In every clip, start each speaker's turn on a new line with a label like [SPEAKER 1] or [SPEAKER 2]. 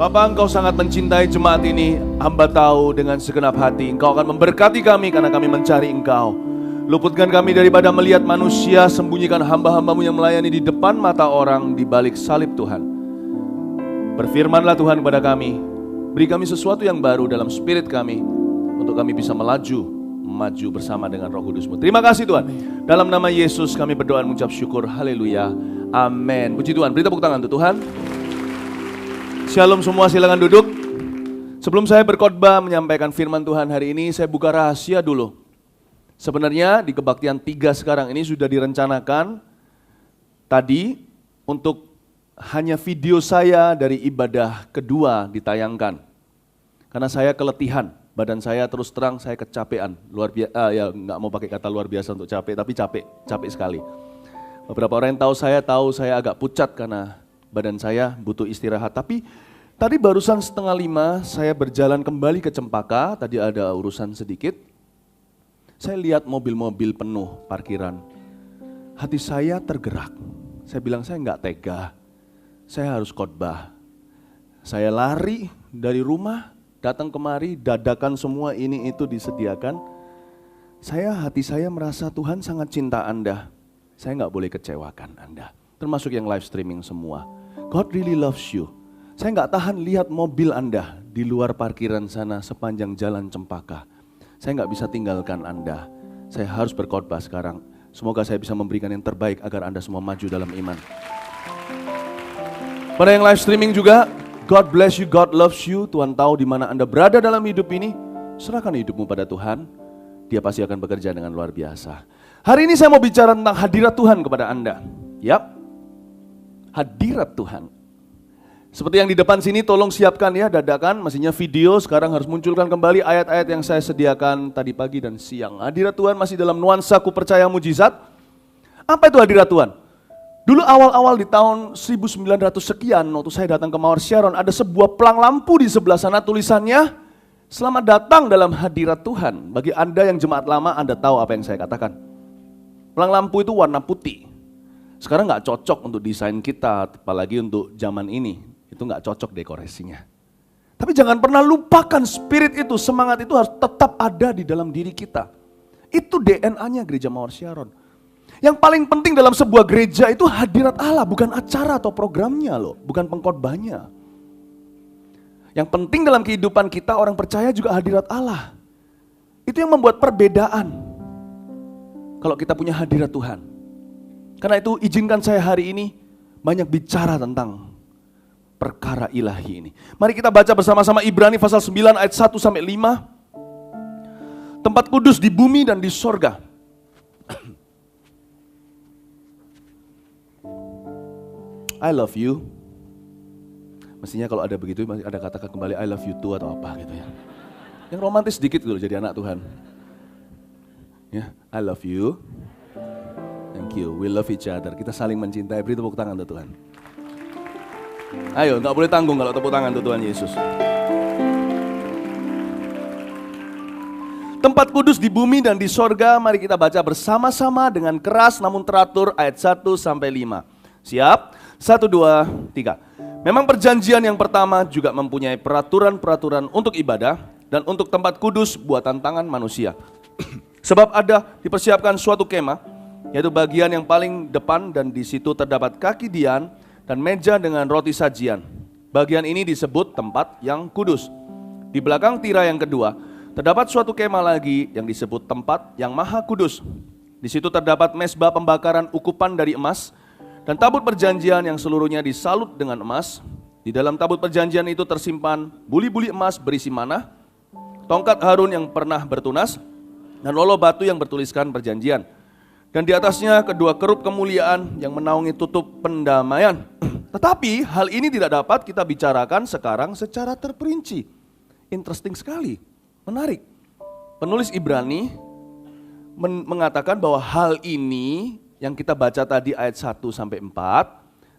[SPEAKER 1] Bapa, Engkau sangat mencintai jemaat ini. Hamba tahu dengan segenap hati Engkau akan memberkati kami karena kami mencari Engkau. Luputkan kami daripada melihat manusia, sembunyikan hamba-hambamu yang melayani di depan mata orang di balik salib Tuhan. Berfirmanlah Tuhan kepada kami, beri kami sesuatu yang baru dalam spirit kami, untuk kami bisa maju bersama dengan Roh Kudus-Mu. Terima kasih Tuhan. Dalam nama Yesus kami berdoa dan mengucap syukur. Haleluya. Amin. Puji Tuhan. Beri tepuk tangan untuk Tuhan. Shalom semua, silakan duduk. Sebelum saya berkhotbah menyampaikan firman Tuhan hari ini, saya buka rahasia dulu. Sebenarnya di kebaktian 3 sekarang ini sudah direncanakan tadi untuk hanya video saya dari ibadah kedua ditayangkan. Karena saya keletihan, badan saya terus terang saya kecapean. Ya nggak mau pakai kata luar biasa untuk capek, tapi capek sekali. Beberapa orang yang tahu saya agak pucat karena badan saya butuh istirahat. Tapi tadi barusan 4:30 saya berjalan kembali ke Cempaka, tadi ada urusan sedikit. Saya lihat mobil-mobil penuh parkiran. Hati saya tergerak. Saya bilang saya nggak tega, saya harus khotbah. Saya lari dari rumah, datang kemari, dadakan semua ini itu disediakan. Hati saya merasa Tuhan sangat cinta Anda. Saya nggak boleh kecewakan Anda. Termasuk yang live streaming semua. God really loves you. Saya nggak tahan lihat mobil Anda di luar parkiran sana sepanjang jalan Cempaka. Saya nggak bisa tinggalkan Anda. Saya harus berkhotbah sekarang. Semoga saya bisa memberikan yang terbaik agar Anda semua maju dalam iman. Pada yang live streaming juga, God bless you, God loves you. Tuhan tahu di mana Anda berada dalam hidup ini. Serahkan hidupmu pada Tuhan. Dia pasti akan bekerja dengan luar biasa. Hari ini saya mau bicara tentang hadirat Tuhan kepada Anda. Yap, hadirat Tuhan. Seperti yang di depan sini, tolong siapkan ya dadakan, mestinya video sekarang harus munculkan kembali ayat-ayat yang saya sediakan tadi pagi dan siang. Hadirat Tuhan masih dalam nuansa ku percaya mujizat. Apa itu hadirat Tuhan? Dulu awal-awal di tahun 1900 sekian, waktu saya datang ke Mawar Sharon, ada sebuah pelang lampu di sebelah sana tulisannya, selamat datang dalam hadirat Tuhan. Bagi Anda yang jemaat lama, Anda tahu apa yang saya katakan. Pelang lampu itu warna putih. Sekarang nggak cocok untuk desain kita, apalagi untuk zaman ini. Itu nggak cocok dekorasinya. Tapi jangan pernah lupakan spirit itu, semangat itu harus tetap ada di dalam diri kita. Itu DNA-nya gereja Mawar Sharon. Yang paling penting dalam sebuah gereja itu hadirat Allah, bukan acara atau programnya loh, bukan pengkhotbahnya. Yang penting dalam kehidupan kita orang percaya juga hadirat Allah. Itu yang membuat perbedaan. Kalau kita punya hadirat Tuhan. Karena itu izinkan saya hari ini banyak bicara tentang perkara ilahi ini. Mari kita baca bersama-sama Ibrani pasal 9 ayat 1-5. Tempat kudus di bumi dan di sorga. I love you. Mestinya kalau ada begitu, ada katakan kembali I love you too atau apa gitu ya. Yang romantis sedikit dulu jadi anak Tuhan. Ya, I love you. Thank you, we love each other. Kita saling mencintai, beri tepuk tangan untuk Tuhan. Ayo, gak boleh tanggung kalau tepuk tangan untuk Tuhan Yesus. Tempat kudus di bumi dan di sorga, mari kita baca bersama-sama dengan keras namun teratur ayat 1-5. Siap? 1, 2, 3. Memang perjanjian yang pertama juga mempunyai peraturan-peraturan untuk ibadah dan untuk tempat kudus buatan tangan manusia. Sebab ada dipersiapkan suatu kemah, yaitu bagian yang paling depan dan di situ terdapat kaki dian dan meja dengan roti sajian. Bagian ini disebut tempat yang kudus. Di belakang tirai yang kedua, terdapat suatu kemah lagi yang disebut tempat yang maha kudus. Di situ terdapat mezbah pembakaran ukupan dari emas dan tabut perjanjian yang seluruhnya disalut dengan emas. Di dalam tabut perjanjian itu tersimpan buli-buli emas berisi manah, tongkat Harun yang pernah bertunas, dan lolo batu yang bertuliskan perjanjian. Dan di atasnya kedua kerup kemuliaan yang menaungi tutup pendamaian. Tetapi hal ini tidak dapat kita bicarakan sekarang secara terperinci. Interesting sekali, menarik. Penulis Ibrani mengatakan bahwa hal ini yang kita baca tadi ayat 1-4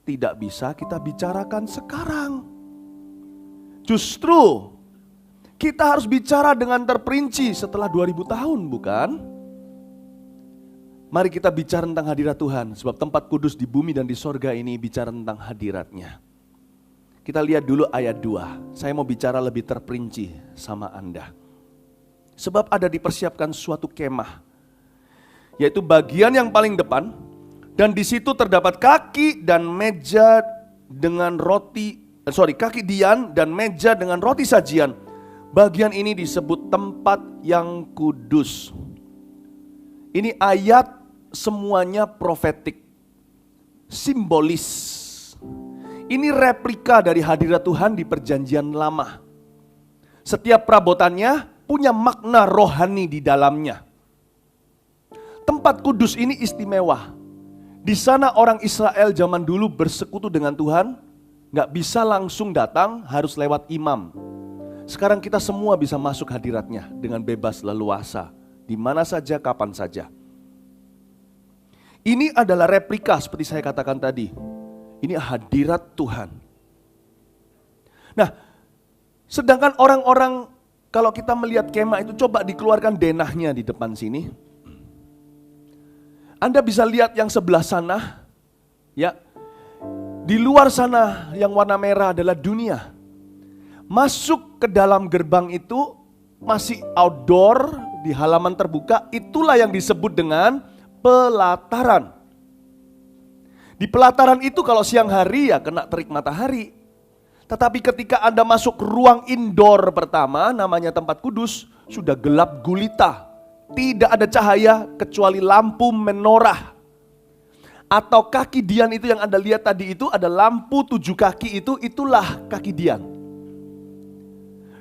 [SPEAKER 1] tidak bisa kita bicarakan sekarang. Justru kita harus bicara dengan terperinci setelah 2000 tahun, bukan? Mari kita bicara tentang hadirat Tuhan, sebab tempat kudus di bumi dan di sorga ini bicara tentang hadiratnya. Kita lihat dulu ayat 2. Saya mau bicara lebih terperinci sama Anda. Sebab ada dipersiapkan suatu kemah, yaitu bagian yang paling depan, dan di situ terdapat kaki dan meja dengan kaki dian dan meja dengan roti sajian. Bagian ini disebut tempat yang kudus. Ini ayat semuanya profetik, simbolis. Ini replika dari hadirat Tuhan di perjanjian lama. Setiap perabotannya punya makna rohani di dalamnya. Tempat kudus ini istimewa. Di sana orang Israel zaman dulu bersekutu dengan Tuhan, gak bisa langsung datang, harus lewat imam. Sekarang kita semua bisa masuk hadiratnya dengan bebas leluasa, di mana saja, kapan saja. Ini adalah replika seperti saya katakan tadi. Ini hadirat Tuhan. Nah, sedangkan orang-orang, kalau kita melihat kemah itu, coba dikeluarkan denahnya di depan sini. Anda bisa lihat yang sebelah sana, ya. Di luar sana yang warna merah adalah dunia. Masuk ke dalam gerbang itu masih outdoor, di halaman terbuka, itulah yang disebut dengan pelataran. Di pelataran itu kalau siang hari ya kena terik matahari. Tetapi ketika Anda masuk ruang indoor pertama, namanya tempat kudus, sudah gelap gulita. Tidak ada cahaya kecuali lampu menorah. Atau kaki dian itu yang Anda lihat tadi itu ada lampu 7 kaki itu, itulah kaki dian.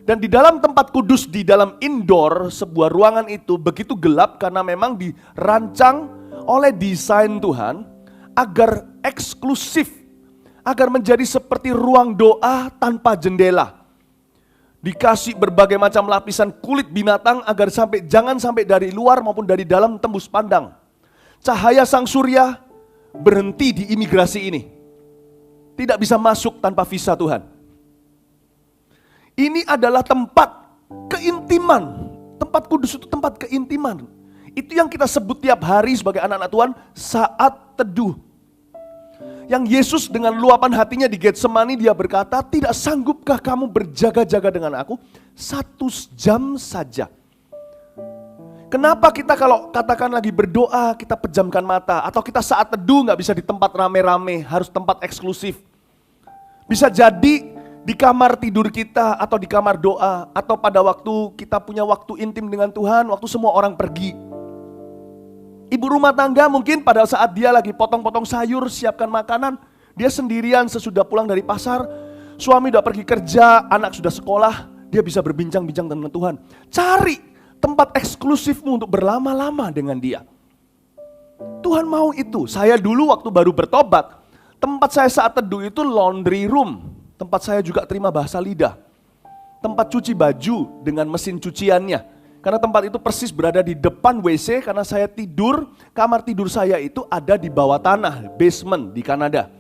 [SPEAKER 1] Dan di dalam tempat kudus, di dalam indoor, sebuah ruangan itu begitu gelap karena memang dirancang oleh desain Tuhan agar eksklusif, agar menjadi seperti ruang doa tanpa jendela. Dikasih berbagai macam lapisan kulit binatang agar jangan sampai dari luar maupun dari dalam tembus pandang. Cahaya sang surya berhenti di imigrasi ini. Tidak bisa masuk tanpa visa Tuhan. Ini adalah tempat keintiman. Tempat kudus itu tempat keintiman. Itu yang kita sebut tiap hari sebagai anak-anak Tuhan saat teduh. Yang Yesus dengan luapan hatinya di Getsemani dia berkata, tidak sanggupkah kamu berjaga-jaga dengan aku 1 jam saja? Kenapa kita kalau katakan lagi berdoa kita pejamkan mata, atau kita saat teduh gak bisa di tempat rame-rame, harus tempat eksklusif. Bisa jadi di kamar tidur kita atau di kamar doa, atau pada waktu kita punya waktu intim dengan Tuhan, waktu semua orang pergi. Ibu rumah tangga mungkin pada saat dia lagi potong-potong sayur, siapkan makanan, dia sendirian sesudah pulang dari pasar, suami udah pergi kerja, anak sudah sekolah, dia bisa berbincang-bincang dengan Tuhan. Cari tempat eksklusifmu untuk berlama-lama dengan dia. Tuhan mau itu. Saya dulu waktu baru bertobat, tempat saya saat teduh itu laundry room, tempat saya juga terima bahasa lidah. Tempat cuci baju dengan mesin cuciannya. Karena tempat itu persis berada di depan WC, karena saya tidur, kamar tidur saya itu ada di bawah tanah, basement di Kanada.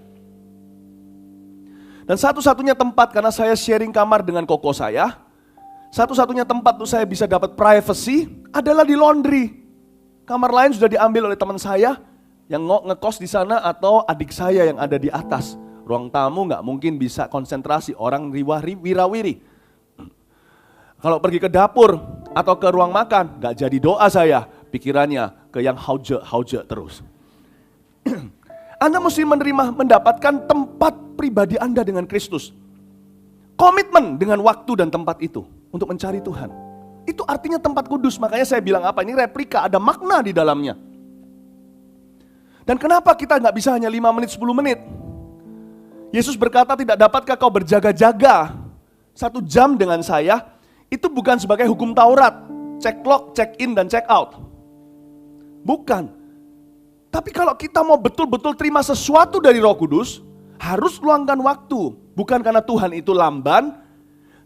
[SPEAKER 1] Dan satu-satunya tempat, karena saya sharing kamar dengan koko saya, satu-satunya tempat tuh saya bisa dapat privacy adalah di laundry. Kamar lain sudah diambil oleh teman saya yang ngekos di sana atau adik saya yang ada di atas. Ruang tamu nggak mungkin bisa konsentrasi, orang wirawiri. Kalau pergi ke dapur atau ke ruang makan, gak jadi doa saya, pikirannya ke yang hauja terus. Anda mesti mendapatkan tempat pribadi Anda dengan Kristus. Komitmen dengan waktu dan tempat itu untuk mencari Tuhan. Itu artinya tempat kudus, makanya saya bilang apa, ini replika, ada makna di dalamnya. Dan kenapa kita gak bisa hanya 5 menit, 10 menit? Yesus berkata, tidak dapatkah kau berjaga-jaga 1 jam dengan saya? Itu bukan sebagai hukum Taurat, check log, check in, dan check out. Bukan. Tapi kalau kita mau betul-betul terima sesuatu dari Roh Kudus, harus luangkan waktu. Bukan karena Tuhan itu lamban,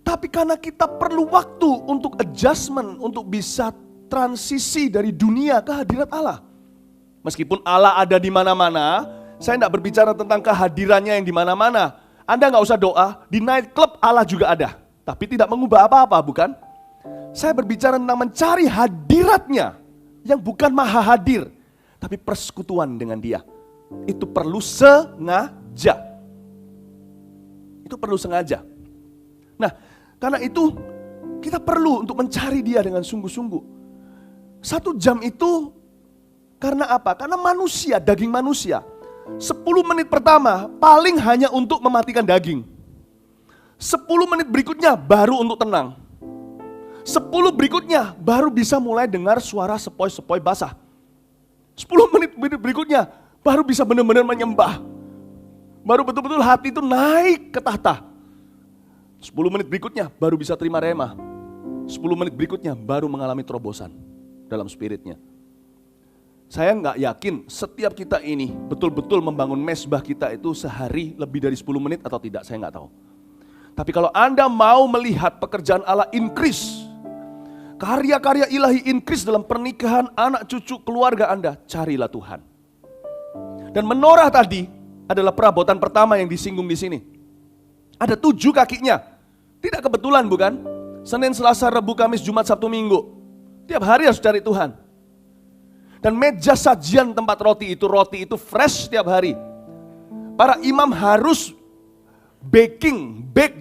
[SPEAKER 1] tapi karena kita perlu waktu untuk adjustment, untuk bisa transisi dari dunia ke hadirat Allah. Meskipun Allah ada di mana-mana, saya tidak berbicara tentang kehadirannya yang di mana-mana. Anda nggak usah doa, di night club Allah juga ada. Tapi tidak mengubah apa-apa, bukan? Saya berbicara tentang mencari hadiratnya yang bukan maha hadir, tapi persekutuan dengan dia. Itu perlu sengaja. Itu Itu perlu sengaja. Nah, karena itu kita perlu untuk mencari Dia dengan sungguh-sungguh. 1 jam itu karena apa? Karena manusia, daging manusia. 10 menit pertama paling hanya untuk mematikan daging. 10 menit berikutnya baru untuk tenang. 10 berikutnya baru bisa mulai dengar suara sepoi-sepoi basah. 10 menit berikutnya baru bisa benar-benar menyembah. Baru betul-betul hati itu naik ke tahta. 10 menit berikutnya baru bisa terima rema. 10 menit berikutnya baru mengalami terobosan dalam spiritnya. Saya nggak yakin setiap kita ini betul-betul membangun mesbah kita itu sehari lebih dari 10 menit atau tidak, saya nggak tahu. Tapi kalau Anda mau melihat pekerjaan Allah increase, karya-karya ilahi increase dalam pernikahan, anak cucu, keluarga Anda, carilah Tuhan. Dan menorah tadi adalah perabotan pertama yang disinggung di sini. Ada 7 kakinya. Tidak kebetulan bukan? Senin, Selasa, Rabu, Kamis, Jumat, Sabtu, Minggu. Tiap hari harus cari Tuhan. Dan meja sajian tempat roti itu fresh tiap hari. Para imam harus bake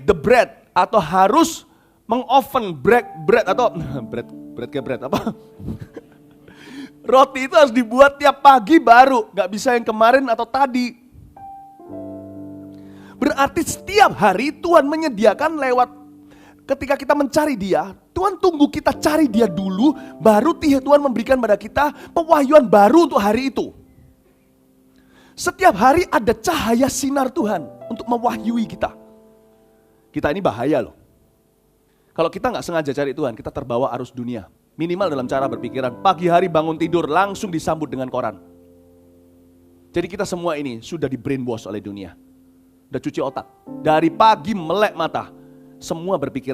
[SPEAKER 1] the bread, atau harus mengoven bread atau bread apa? Roti itu harus dibuat tiap pagi baru, gak bisa yang kemarin atau tadi. Berarti setiap hari Tuhan menyediakan lewat, ketika kita mencari Dia, Tuhan tunggu kita cari Dia dulu, baru Tuhan memberikan pada kita pewahyuan baru untuk hari itu. Setiap hari ada cahaya sinar Tuhan untuk mewahyui kita. Kita ini bahaya loh. Kalau kita gak sengaja cari Tuhan, kita terbawa arus dunia. Minimal dalam cara berpikiran, pagi hari bangun tidur langsung disambut dengan koran. Jadi kita semua ini sudah di brainwash oleh dunia. Udah cuci otak. Dari pagi melek mata, semua berpikiran